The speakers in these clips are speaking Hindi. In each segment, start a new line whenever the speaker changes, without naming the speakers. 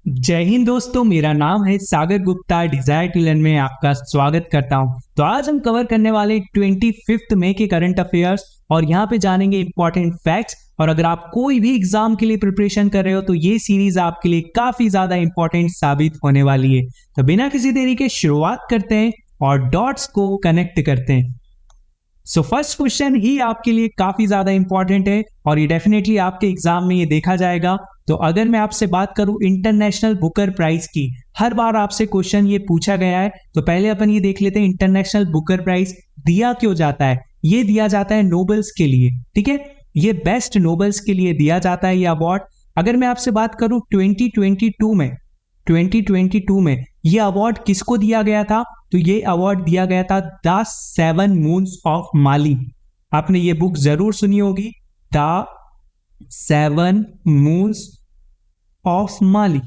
जय हिंद दोस्तों, मेरा नाम है सागर गुप्ता। डिजायर टू लर्न में आपका स्वागत करता हूं। तो आज हम कवर करने वाले 25 मई के करंट अफेयर्स और यहाँ पे जानेंगे इंपॉर्टेंट फैक्ट्स। और अगर आप कोई भी एग्जाम के लिए प्रिपरेशन कर रहे हो तो ये सीरीज आपके लिए काफी ज्यादा इंपॉर्टेंट साबित होने वाली है। तो बिना किसी देरी के शुरुआत करते हैं और डॉट्स को कनेक्ट करते हैं। सो फर्स्ट क्वेश्चन ही आपके लिए काफी ज्यादा इंपॉर्टेंट है और ये डेफिनेटली आपके एग्जाम में ये देखा जाएगा। तो अगर मैं आपसे बात करूं इंटरनेशनल बुकर प्राइज की, हर बार आपसे क्वेश्चन ये पूछा गया है। तो पहले अपन ये देख लेते हैं इंटरनेशनल बुकर प्राइज दिया क्यों जाता है। ये दिया जाता है नोबल्स के लिए, ठीक है। ये बेस्ट नोबल्स के लिए दिया जाता है ये अवार्ड। अगर मैं आपसे बात करूं 2022 में ये अवार्ड किसको दिया गया था, तो ये अवार्ड दिया गया था द 7 मून्स ऑफ माली। आपने ये बुक जरूर सुनी होगी, द 7 मून्स ऑफ माली,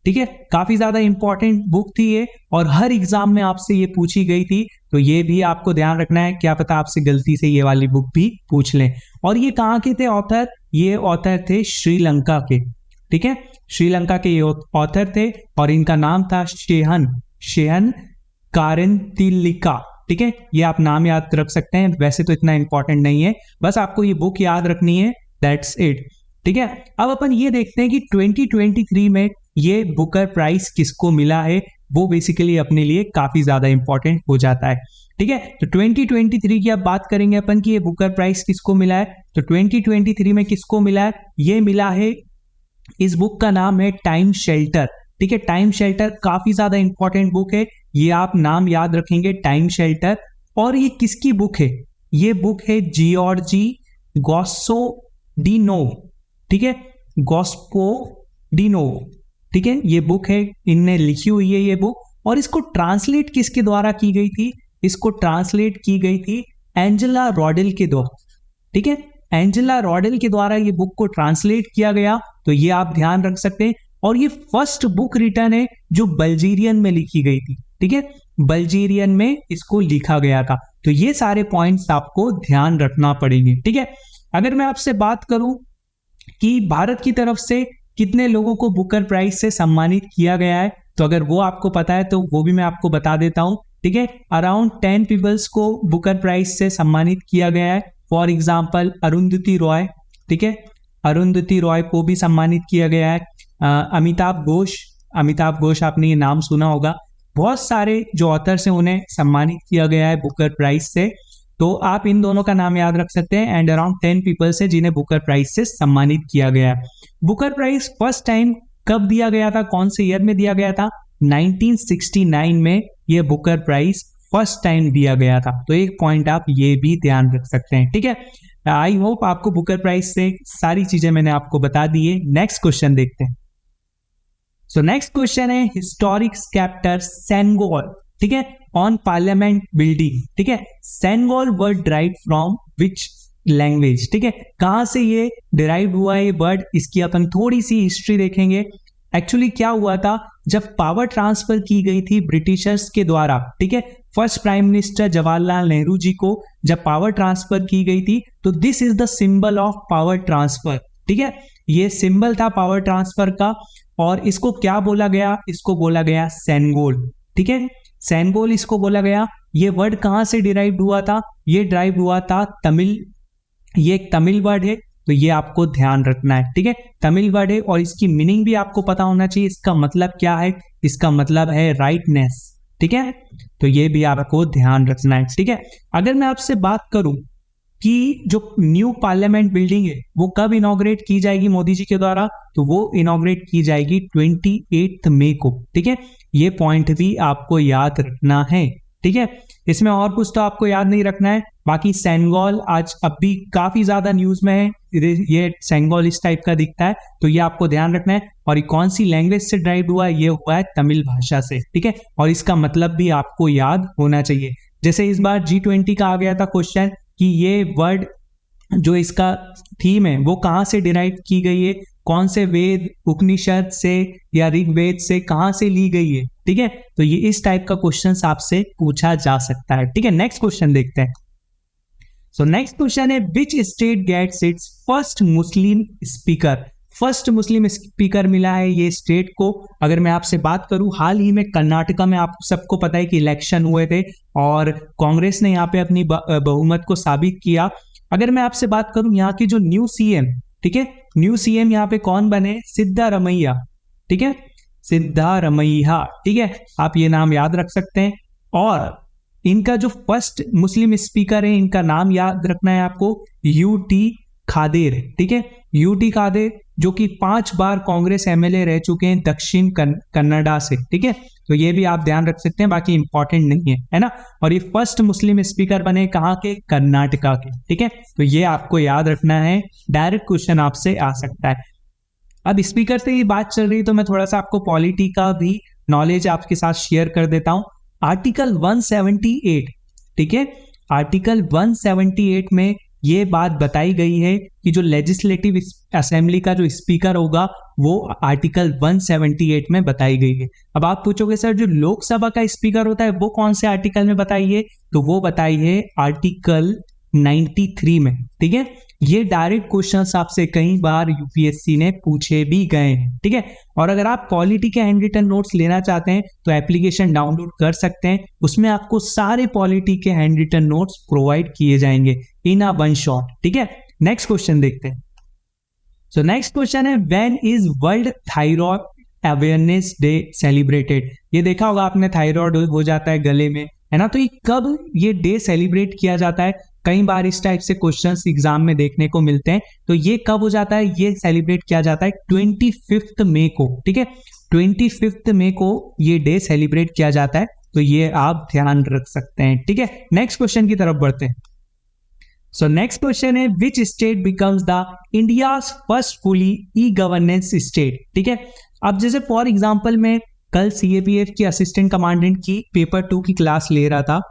ठीक है। काफी ज्यादा इंपॉर्टेंट बुक थी ये और हर एग्जाम में आपसे ये पूछी गई थी। तो ये भी आपको ध्यान रखना है, क्या पता आपसे गलती से ये वाली बुक भी पूछ लें। और ये कहाँ के थे ऑथर, ये ऑथर थे श्रीलंका के, ठीक है। श्रीलंका के ये ऑथर थे और इनका नाम था शेहन कारेंतिलिका, ठीक है। ये आप नाम याद रख सकते हैं, वैसे तो इतना इंपॉर्टेंट नहीं है, बस आपको ये बुक याद रखनी है, दैट्स इट, ठीक है। अब अपन ये देखते हैं कि 2023 में ये बुकर प्राइज किसको मिला है। वो बेसिकली अपने लिए काफी ज्यादा इंपॉर्टेंट हो जाता है, ठीक है। तो 2023 की अब बात करेंगे अपन कि ये बुकर प्राइज किसको मिला है। तो 2023 में किसको मिला है, ये मिला है, इस बुक का नाम है टाइम शेल्टर, ठीक है। टाइम शेल्टर काफी ज्यादा इंपॉर्टेंट बुक है, ये आप नाम याद रखेंगे, टाइम शेल्टर। और ये किसकी बुक है, ये बुक है जियोर्जी गॉस्सोडिनोव, ठीक है, गॉस्कोडिनोव, ठीक है। ये बुक है, इनने लिखी हुई है ये बुक। और इसको ट्रांसलेट किसके द्वारा की गई थी, इसको ट्रांसलेट की गई थी एंजेला रॉडेल के द्वारा, ठीक है। एंजेला रॉडेल के द्वारा ये बुक को ट्रांसलेट किया गया, तो ये आप ध्यान रख सकते हैं। और ये फर्स्ट बुक रिटर्न है जो बल्जीरियन में लिखी गई थी, ठीक है, बल्जीरियन में इसको लिखा गया था। तो ये सारे पॉइंट्स आपको ध्यान रखना पड़ेंगे, ठीक है। अगर मैं आपसे बात करूं कि भारत की तरफ से कितने लोगों को बुकर प्राइज से सम्मानित किया गया है, तो अगर वो आपको पता है तो वो भी मैं आपको बता देता हूं, ठीक है। अराउंड 10 पीपल्स को बुकर प्राइज से सम्मानित किया गया है। फॉर एग्जाम्पल अरुंधति रॉय, ठीक है, अरुंधति रॉय को भी सम्मानित किया गया है। अमिताभ घोष आपने ये नाम सुना होगा। बहुत सारे जो ऑथर्स हैं उन्हें सम्मानित किया गया है बुकर प्राइज से। तो आप इन दोनों का नाम याद रख सकते हैं। एंड अराउंड 10 पीपल्स है जिन्हें बुकर प्राइज से सम्मानित किया गया है। बुकर प्राइज फर्स्ट टाइम कब दिया गया था, कौन से ईयर में दिया गया था, 1969 में ये बुकर प्राइज फर्स्ट टाइम दिया गया था। तो एक पॉइंट आप ये भी ध्यान रख सकते हैं, ठीक है। आई होप आपको बुकर प्राइज से सारी चीजें मैंने आपको बता दी है। नेक्स्ट क्वेश्चन देखते हैं। सो नेक्स्ट क्वेश्चन है हिस्टोरिक स्कैप्टर सेनगोल, ठीक है, ऑन पार्लियामेंट बिल्डिंग, ठीक है। Sengol word derive from which language, ठीक है, कहां से ये डिराइव हुआ है ये वर्ड, इसकी अपन थोड़ी सी हिस्ट्री देखेंगे। एक्चुअली क्या हुआ था, जब पावर ट्रांसफर की गई थी ब्रिटिशर्स के द्वारा, ठीक है, first prime minister Jawaharlal Nehru ji को जब पावर ट्रांसफर की गई थी, तो this is the symbol of power transfer, ठीक है, ये सिंबल था पावर ट्रांसफर का। और इसको क्या बोला गया, इसको बोला गया सेनगोल, ठीक है, सेनगोल इसको बोला गया। ये वर्ड कहां से डिराइव हुआ था, ये डिराइव हुआ था तमिल, ये एक तमिल वर्ड है, तो ये आपको ध्यान रखना है, ठीक है, तमिल वर्ड है। और इसकी मीनिंग भी आपको पता होना चाहिए, इसका मतलब क्या है, इसका मतलब है राइटनेस, ठीक है। तो ये भी आपको ध्यान रखना है, ठीक है। अगर मैं आपसे बात करूं कि जो न्यू पार्लियामेंट बिल्डिंग है वो कब इनॉग्रेट की जाएगी मोदी जी के द्वारा, तो वो इनॉग्रेट की जाएगी 28 मई को, ठीक है। ये पॉइंट भी आपको याद रखना है, ठीक है। इसमें और कुछ तो आपको याद नहीं रखना है। बाकी सेनगोल आज अब भी काफी ज्यादा न्यूज में है, ये सेनगोल इस टाइप का दिखता है, तो ये आपको ध्यान रखना है। और ये कौन सी लैंग्वेज से ड्राइव हुआ है, ये हुआ है तमिल भाषा से, ठीक है। और इसका मतलब भी आपको याद होना चाहिए। जैसे इस बार G20 का आ गया था क्वेश्चन कि ये वर्ड जो इसका थीम है वो कहाँ से डिराइव की गई है, कौन से वेद उपनिषद से या ऋग्वेद से कहां से ली गई है, ठीक है। तो ये इस टाइप का क्वेश्चन आपसे पूछा जा सकता है, ठीक है। नेक्स्ट क्वेश्चन देखते हैं। सो नेक्स्ट क्वेश्चन है which state gets its first Muslim speaker first Muslim speaker मिला है ये स्टेट को। अगर मैं आपसे बात करूं, हाल ही में कर्नाटका में आप सबको पता है कि इलेक्शन हुए थे और कांग्रेस ने यहाँ पे अपनी बहुमत को साबित किया। अगर मैं आपसे बात करूं यहाँ की जो न्यू सीएम, ठीक है, न्यू सीएम यहाँ पे कौन बने, सिद्धारमैया, ठीक है, सिद्धारमैया, ठीक है, आप ये नाम याद रख सकते हैं। और इनका जो फर्स्ट मुस्लिम स्पीकर है, इनका नाम याद रखना है आपको, यूटी खादेर, ठीक है, यूटी खादेर, जो कि 5 बार कांग्रेस एमएलए रह चुके हैं दक्षिण कन्नड़ा से, ठीक है, तो ये भी आप ध्यान रख सकते हैं, बाकी इंपॉर्टेंट नहीं है ना। और ये फर्स्ट मुस्लिम स्पीकर बने कहाँ के, कर्नाटका के, ठीक है, तो ये आपको याद रखना है, डायरेक्ट क्वेश्चन आपसे आ सकता है। अब स्पीकर से ही बात चल रही तो मैं थोड़ा सा आपको पॉलिटी का भी नॉलेज आपके साथ शेयर कर देता हूं। आर्टिकल 178, ठीक है, आर्टिकल 178 में ये बात बताई गई है कि जो लेजिस्लेटिव असेंबली का जो स्पीकर होगा वो आर्टिकल 178 में बताई गई है। अब आप पूछोगे सर जो लोकसभा का स्पीकर होता है वो कौन से आर्टिकल में बताई है, तो वो बताई है आर्टिकल 93 में, ठीक है। ये डायरेक्ट क्वेश्चंस आपसे कई बार यूपीएससी ने पूछे भी गए हैं, ठीक है। और अगर आप पॉलिटी के हैंड रिटन नोट्स लेना चाहते हैं तो एप्लीकेशन डाउनलोड कर सकते हैं, उसमें आपको सारे पॉलिटी के हैंड रिटन नोट्स प्रोवाइड किए जाएंगे इन अ वन शॉट, ठीक है। नेक्स्ट क्वेश्चन देखते हैं। सो नेक्स्ट क्वेश्चन है, when is world thyroid awareness day celebrated. ये देखा होगा आपने, थायराइड हो जाता है गले में, है ना, तो ये कब ये डे सेलिब्रेट किया जाता है। कई बार इस टाइप से क्वेश्चंस एग्जाम में देखने को मिलते हैं, तो ये कब हो जाता है, ये सेलिब्रेट किया जाता है 25 मई को, ठीक है, 25 मई को ये डे सेलिब्रेट किया जाता है, तो ये आप ध्यान रख सकते हैं, ठीक है। नेक्स्ट क्वेश्चन की तरफ बढ़ते हैं। सो नेक्स्ट क्वेश्चन है, which state becomes the India's first fully e governance state, ठीक है। अब जैसे फॉर एग्जाम्पल मैं कल सीएपीएफ की असिस्टेंट कमांडेंट की पेपर 2 की क्लास ले रहा था,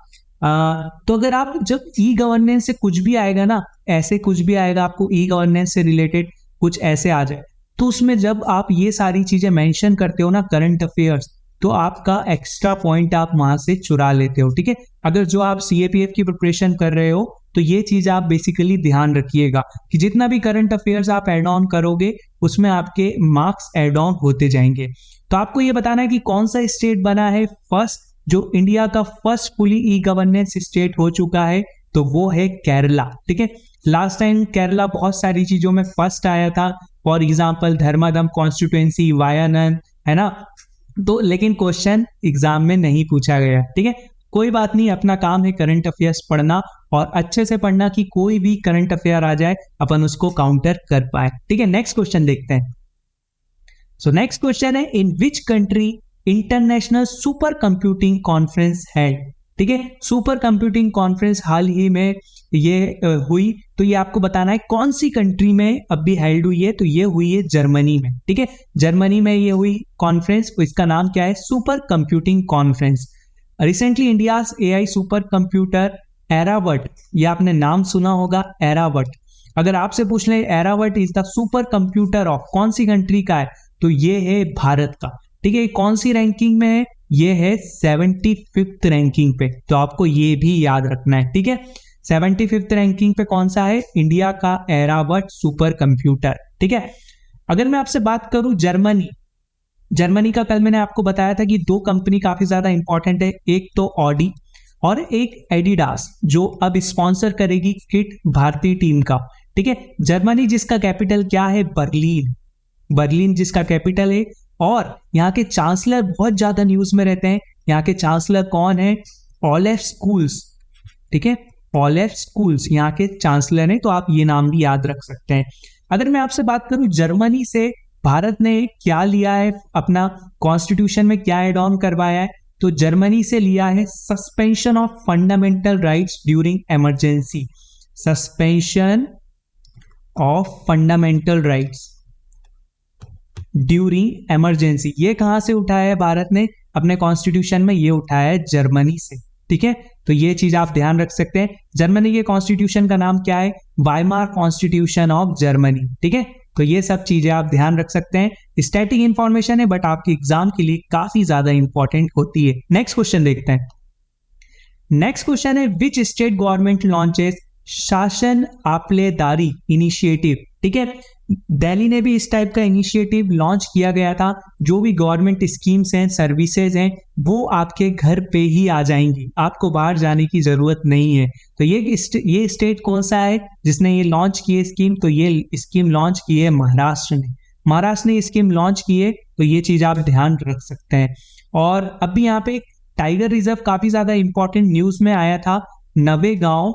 तो अगर आप जब ई गवर्नेंस से कुछ भी आएगा ना, ऐसे कुछ भी आएगा आपको ई गवर्नेंस से रिलेटेड कुछ ऐसे आ जाए, तो उसमें जब आप ये सारी चीजें मेंशन करते हो ना, करंट अफेयर्स, तो आपका एक्स्ट्रा पॉइंट आप वहां से चुरा लेते हो, ठीक है। अगर जो आप सीएपीएफ की प्रिपरेशन कर रहे हो तो ये चीज आप बेसिकली ध्यान रखिएगा कि जितना भी करंट अफेयर्स आप एड ऑन करोगे उसमें आपके मार्क्स एड ऑन होते जाएंगे। तो आपको ये बताना है कि कौन सा स्टेट बना है फर्स्ट, जो इंडिया का first fully e governance state हो चुका है, तो वो है केरला, ठीक है। लास्ट टाइम केरला बहुत सारी चीजों में फर्स्ट आया था, for example Dharmadam constituency, Wayanad, है ना, तो लेकिन क्वेश्चन एग्जाम में नहीं पूछा गया, ठीक है। कोई बात नहीं, अपना काम है करंट अफेयर्स पढ़ना और अच्छे से पढ़ना कि कोई भी करंट अफेयर आ जाए अपन उसको काउंटर कर पाए, ठीक है। नेक्स्ट क्वेश्चन देखते हैं। सो नेक्स्ट क्वेश्चन है, in which country international super computing conference है, ठीक है। सुपर कंप्यूटिंग कॉन्फ्रेंस हाल ही में ये हुई, तो ये आपको बताना है कौन सी कंट्री में अभी हेल्ड हुई है, तो ये हुई है जर्मनी में, ठीक है। जर्मनी में ये हुई कॉन्फ्रेंस, इसका नाम क्या है, super computing conference. Recently India's AI super computer Airawat, ये आपने नाम सुना होगा, एरावट। अगर आपसे पूछ ले Airawat is the super computer of कौन सी कंट्री का है, तो ये है भारत का, ठीक है। कौन सी रैंकिंग में है, ये है 75th रैंकिंग पे, तो आपको ये भी याद रखना है, ठीक है। 75th रैंकिंग पे कौन सा है, इंडिया का एरावट सुपर कंप्यूटर, ठीक है। अगर मैं आपसे बात करूं जर्मनी का, कल मैंने आपको बताया था कि 2 कंपनी काफी ज्यादा इंपॉर्टेंट है, एक तो ऑडी और एक एडिडास, जो अब स्पॉन्सर करेगी किट भारतीय टीम का, ठीक है। जर्मनी जिसका कैपिटल क्या है, बर्लिन जिसका कैपिटल है, और यहाँ के चांसलर बहुत ज्यादा न्यूज में रहते हैं। यहाँ के चांसलर कौन है, ओलेफ स्कूल्स, ठीक है, ओलेफ स्कूल्स यहाँ के चांसलर हैं, तो आप ये नाम भी याद रख सकते हैं। अगर मैं आपसे बात करूं जर्मनी से भारत ने क्या लिया है, अपना कॉन्स्टिट्यूशन में क्या एड ऑन करवाया है, तो जर्मनी से लिया है suspension of fundamental rights during emergency, suspension of fundamental rights during emergency. ये कहां से उठाया है भारत ने, अपने कॉन्स्टिट्यूशन में ये उठाया है जर्मनी से, ठीक है। तो ये चीज आप ध्यान रख सकते हैं। जर्मनी के कॉन्स्टिट्यूशन का नाम क्या है, वाइमार कॉन्स्टिट्यूशन ऑफ जर्मनी, ठीक है। तो ये सब चीजें आप ध्यान रख सकते हैं। स्टैटिक इंफॉर्मेशन है बट आपके एग्जाम के लिए काफी ज्यादा इंपॉर्टेंट होती है। नेक्स्ट क्वेश्चन देखते हैं। नेक्स्ट क्वेश्चन है, विच स्टेट गवर्नमेंट लॉन्चेस शासन आपलेदारी इनिशिएटिव, ठीक है। दिल्ली ने भी इस टाइप का इनिशिएटिव लॉन्च किया गया था, जो भी गवर्नमेंट स्कीम्स हैं, सर्विसेज हैं, वो आपके घर पे ही आ जाएंगी, आपको बाहर जाने की जरूरत नहीं है। तो ये स्टेट कौन सा है जिसने ये लॉन्च की है स्कीम? तो ये स्कीम लॉन्च की है महाराष्ट्र ने। महाराष्ट्र ने स्कीम लॉन्च की है, तो ये चीज आप ध्यान रख सकते हैं। और अभी यहाँ पे टाइगर रिजर्व काफी ज्यादा इंपॉर्टेंट न्यूज में आया था, नवेगांव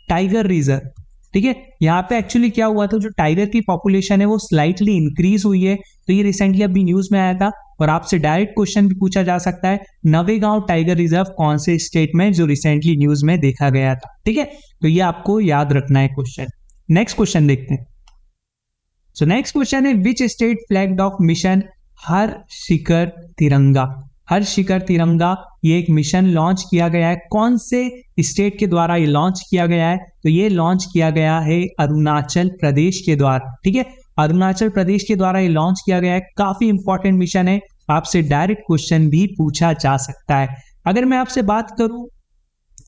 टाइगर रिजर्व। ठीक है, यहाँ पे एक्चुअली क्या हुआ था, जो टाइगर की पॉपुलेशन है वो स्लाइटली इंक्रीज हुई है। तो ये रिसेंटली अभी न्यूज में आया था, और आपसे डायरेक्ट क्वेश्चन भी पूछा जा सकता है, नवेगांव टाइगर रिजर्व कौन से स्टेट में, जो रिसेंटली न्यूज में देखा गया था। ठीक है, तो ये आपको याद रखना है क्वेश्चन। नेक्स्ट क्वेश्चन देखते हैं। सो नेक्स्ट क्वेश्चन है, which state flagged off mission Har Shikhar Tiranga? Har Shikhar तिरंगा ये एक मिशन लॉन्च किया गया है, कौन से स्टेट के द्वारा ये लॉन्च किया गया है? तो ये लॉन्च किया गया है अरुणाचल प्रदेश के द्वारा। ठीक है, अरुणाचल प्रदेश के द्वारा ये लॉन्च किया गया है, काफी इंपॉर्टेंट मिशन है, आपसे डायरेक्ट क्वेश्चन भी पूछा जा सकता है। अगर मैं आपसे बात करूं,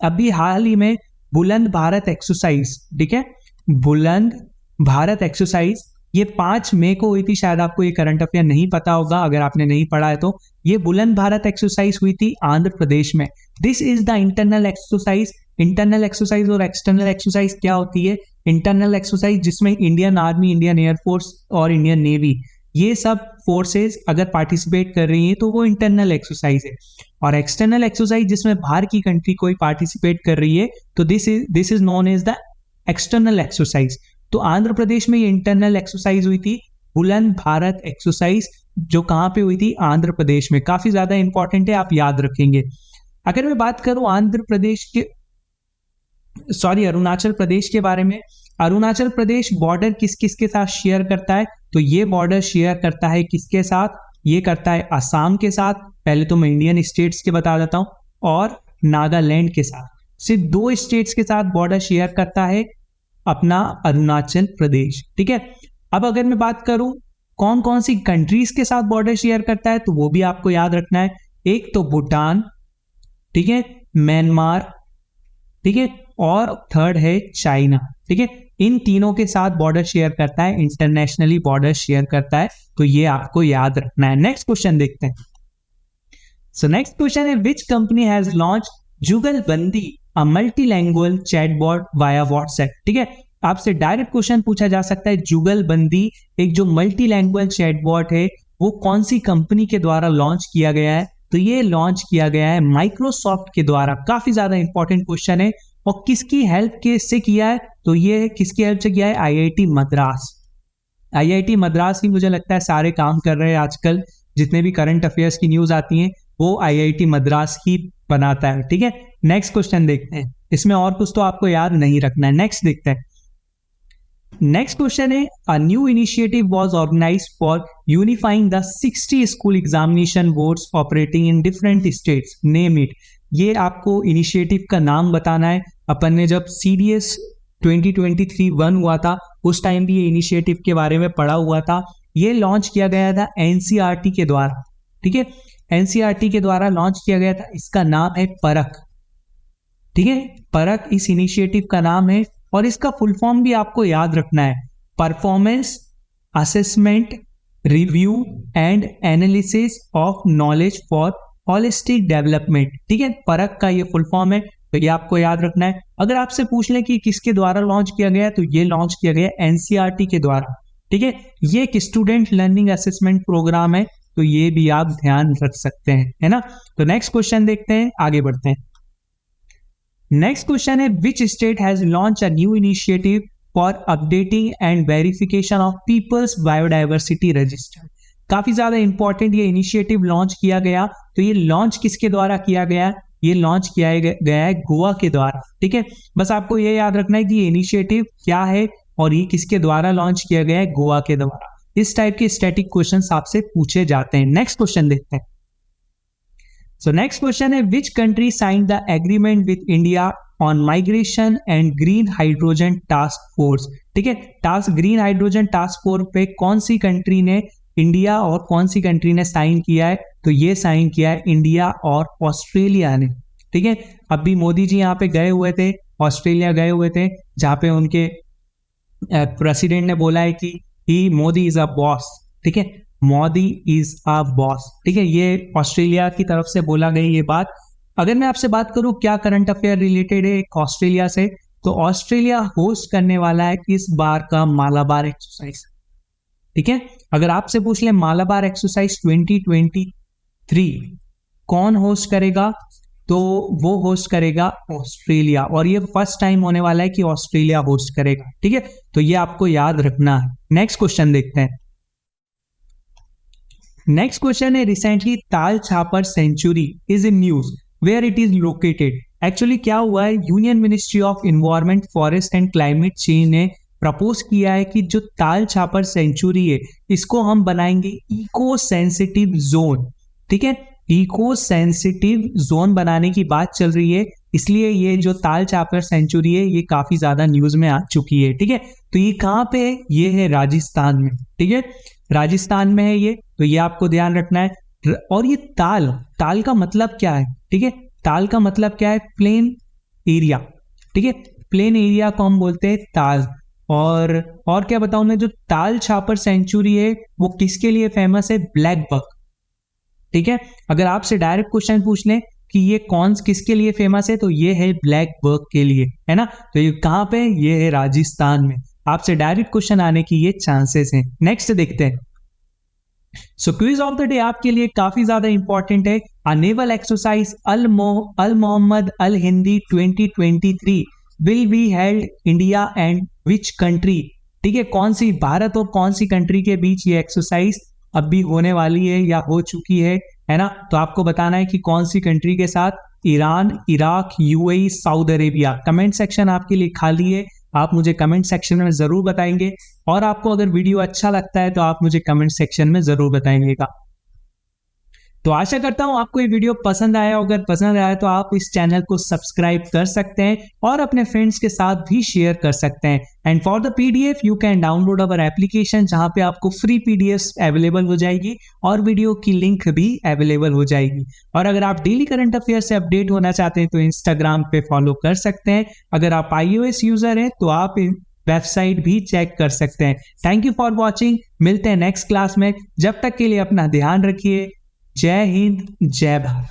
अभी हाल ही में बुलंद भारत एक्सरसाइज, ठीक है, बुलंद भारत एक्सरसाइज ये 5 मई को हुई थी। शायद आपको ये करंट अफेयर नहीं पता होगा, अगर आपने नहीं पढ़ा है तो। ये बुलंद भारत एक्सरसाइज हुई थी आंध्र प्रदेश में। This is the internal exercise. Internal exercise और एक्सटर्नल एक्सरसाइज क्या होती है? इंटरनल एक्सरसाइज जिसमें इंडियन आर्मी, इंडियन एयरफोर्स और इंडियन नेवी, ये सब फोर्सेज अगर पार्टिसिपेट कर रही हैं तो वो इंटरनल एक्सरसाइज है। और एक्सटर्नल एक्सरसाइज जिसमें बाहर की कंट्री कोई पार्टिसिपेट कर रही है, तो this is known as the external exercise. तो आंध्र प्रदेश में ये इंटरनल एक्सरसाइज हुई थी, बुलंद भारत एक्सरसाइज, जो कहां पे हुई थी? आंध्र प्रदेश में। काफी ज्यादा इंपॉर्टेंट है, आप याद रखेंगे। अगर मैं बात करूं अरुणाचल प्रदेश के बारे में, अरुणाचल प्रदेश बॉर्डर किस किस के साथ शेयर करता है? तो ये बॉर्डर शेयर करता है किसके साथ? ये करता है असम के साथ, पहले तो मैं इंडियन स्टेट्स के बता देता हूं, और नागालैंड के साथ। सिर्फ 2 स्टेट्स के साथ बॉर्डर शेयर करता है अपना अरुणाचल प्रदेश। ठीक है, अब अगर मैं बात करूं कौन कौन सी कंट्रीज के साथ बॉर्डर शेयर करता है, तो वो भी आपको याद रखना है। एक तो भूटान, ठीक है, म्यांमार, ठीक है, और थर्ड है चाइना। ठीक है, इन तीनों के साथ बॉर्डर शेयर करता है, इंटरनेशनली बॉर्डर शेयर करता है, तो ये आपको याद रखना है। नेक्स्ट क्वेश्चन देखते हैं। सो नेक्स्ट क्वेश्चन है, विच कंपनी हैज लॉन्च जुगलबंदी, अ मल्टीलैंग्वेज चैटबॉट वाया व्हाट्सएप? ठीक है, आपसे डायरेक्ट क्वेश्चन पूछा जा सकता है, जुगलबंदी एक जो मल्टीलैंग्वेज चैटबॉट है वो कौन सी कंपनी के द्वारा लॉन्च किया गया है? तो ये लॉन्च किया गया है माइक्रोसॉफ्ट के द्वारा। काफी ज्यादा इंपॉर्टेंट क्वेश्चन है, और किसकी हेल्प के से किया है? तो ये किसकी हेल्प से किया है? आईआईटी मद्रास। आईआईटी मद्रास ही मुझे लगता है सारे काम कर रहे हैं आजकल, जितने भी करंट अफेयर्स की न्यूज आती हैं वो आईआईटी मद्रास ही बनाता है। ठीक है, नेक्स्ट क्वेश्चन देखते हैं। इसमें और कुछ तो आपको याद नहीं रखना है। नेक्स्ट देखते हैं। नेक्स्ट क्वेश्चन है, a new initiative was organised for unifying the 60 school examination boards operating in different states, name it. ये आपको इनिशिएटिव का नाम बताना है। अपन ने जब सीडीएस 2023-1 हुआ था, उस टाइम भी ये इनिशिएटिव के बारे में पढ़ा हुआ था। ये लॉन्च किया गया था एनसीईआरटी के द्वारा। ठीक है, एनसीईआरटी के द्वारा लॉन्च किया गया था। इसका नाम है परख। ठीक है, परख इस इनिशिएटिव का नाम है, और इसका फुल फॉर्म भी आपको याद रखना है, performance assessment review and analysis of knowledge for holistic development. ठीक है, परख का ये फुल फॉर्म है, तो ये आपको याद रखना है। अगर आपसे पूछ लें कि किसके द्वारा लॉन्च किया गया, तो ये लॉन्च किया गया एनसीईआरटी के द्वारा। ठीक है, ये एक स्टूडेंट लर्निंग असेसमेंट प्रोग्राम है, तो ये भी आप ध्यान रख सकते हैं, है ना। तो नेक्स्ट क्वेश्चन देखते हैं, आगे बढ़ते हैं। नेक्स्ट क्वेश्चन है, which state has launch a new initiative for updating and verification of people's biodiversity register? काफी ज्यादा इंपॉर्टेंट ये इनिशिएटिव लॉन्च किया गया। तो ये लॉन्च किसके द्वारा किया गया? ये लॉन्च किया गया है गोवा के द्वारा। ठीक है, बस आपको ये याद रखना है कि ये इनिशिएटिव क्या है और ये किसके द्वारा लॉन्च किया गया है? गोवा के द्वारा। इस टाइप के स्टैटिक क्वेश्चंस आपसे पूछे जाते हैं। नेक्स्ट क्वेश्चन देखते हैं। सो नेक्स्ट क्वेश्चन है, which country signed the agreement with India on migration and green hydrogen task force? ठीक है, ग्रीन हाइड्रोजन टास्क फोर्स पे कौन सी कंट्री ने, इंडिया और कौन सी कंट्री ने साइन किया है? तो ये साइन किया है इंडिया और ऑस्ट्रेलिया ने। ठीक है, अभी मोदी जी यहाँ पे गए हुए थे, ऑस्ट्रेलिया गए हुए थे, जहाँ पे उनके प्रेसिडेंट ने बोला है कि ही मोदी इज अ बॉस, ठीक है, मोदी इज अ बॉस, ठीक है, ये ऑस्ट्रेलिया की तरफ से बोला गई ये बात। अगर मैं आपसे बात करूं क्या करंट अफेयर रिलेटेड है ऑस्ट्रेलिया से, तो ऑस्ट्रेलिया होस्ट करने वाला है इस बार का मालाबार एक्सरसाइज, ठीक है। अगर आपसे पूछ ले मालाबार एक्सरसाइज 2023 कौन होस्ट करेगा, तो वो होस्ट करेगा ऑस्ट्रेलिया, और ये फर्स्ट टाइम होने वाला है कि ऑस्ट्रेलिया होस्ट करेगा, ठीक है, तो ये आपको याद रखना है। नेक्स्ट क्वेश्चन देखते हैं। नेक्स्ट क्वेश्चन है, recently Tal Chhapar sanctuary is in news where it is located. Actually क्या हुआ है, union ministry of environment forest and climate change ने प्रपोज किया है कि जो ताल छापर सेंचुरी है इसको हम बनाएंगे इको सेंसिटिव जोन, ठीक है, इको सेंसिटिव जोन बनाने की बात चल रही है, इसलिए ये जो ताल छापर सेंचुरी है ये काफी ज्यादा न्यूज में आ चुकी है, ठीक है। तो ये कहाँ पे है, ये है राजस्थान में, ठीक है, राजस्थान में है ये, तो ये आपको ध्यान रखना है। और ये ताल, ताल का मतलब क्या है, ठीक है, ताल का मतलब क्या है, प्लेन एरिया, ठीक है, प्लेन एरिया को हम बोलते हैं ताल। और क्या बताऊं मैं, जो ताल छापर सेंचुरी है वो किसके लिए फेमस है, ब्लैक बक, ठीक है। अगर आपसे डायरेक्ट क्वेश्चन पूछ लें कि ये कौन किसके लिए फेमस है, तो ये है ब्लैक बक के लिए, है ना। तो ये कहाँ पे, ये है राजस्थान में। आपसे डायरेक्ट क्वेश्चन आने की ये चांसेस हैं। नेक्स्ट देखते हैं। So quiz of the day आपके लिए काफी ज्यादा इंपॉर्टेंट है। A naval exercise Al Mohammed Al Hindi 2023 will be held India and which country, ठीक है, कौन सी, भारत और कौन सी कंट्री के बीच ये एक्सरसाइज अब भी होने वाली है या हो चुकी है ना। तो आपको बताना है कि कौन सी कंट्री के साथ, Iran, Iraq, UAE, Saudi Arabia. Comment section आपके लिए खाली है, आप मुझे कमेंट सेक्शन में जरूर बताएंगे, और आपको अगर वीडियो अच्छा लगता है तो आप मुझे कमेंट सेक्शन में जरूर बताएंगेगा। तो आशा करता हूं आपको ये वीडियो पसंद आया, अगर पसंद आया तो आप इस चैनल को सब्सक्राइब कर सकते हैं और अपने फ्रेंड्स के साथ भी शेयर कर सकते हैं। And for the PDF you can download our application, जहां पे आपको फ्री पीडीएफ अवेलेबल हो जाएगी और वीडियो की लिंक भी अवेलेबल हो जाएगी। और अगर आप डेली करंट अफेयर से अपडेट होना चाहते हैं तो इंस्टाग्राम पे फॉलो कर सकते हैं। अगर आप iOS यूजर हैं तो आप वेबसाइट भी चेक कर सकते हैं। थैंक यू फॉर वॉचिंग, मिलते हैं नेक्स्ट क्लास में, जब तक के लिए अपना ध्यान रखिए। जय हिंद, जय भारत।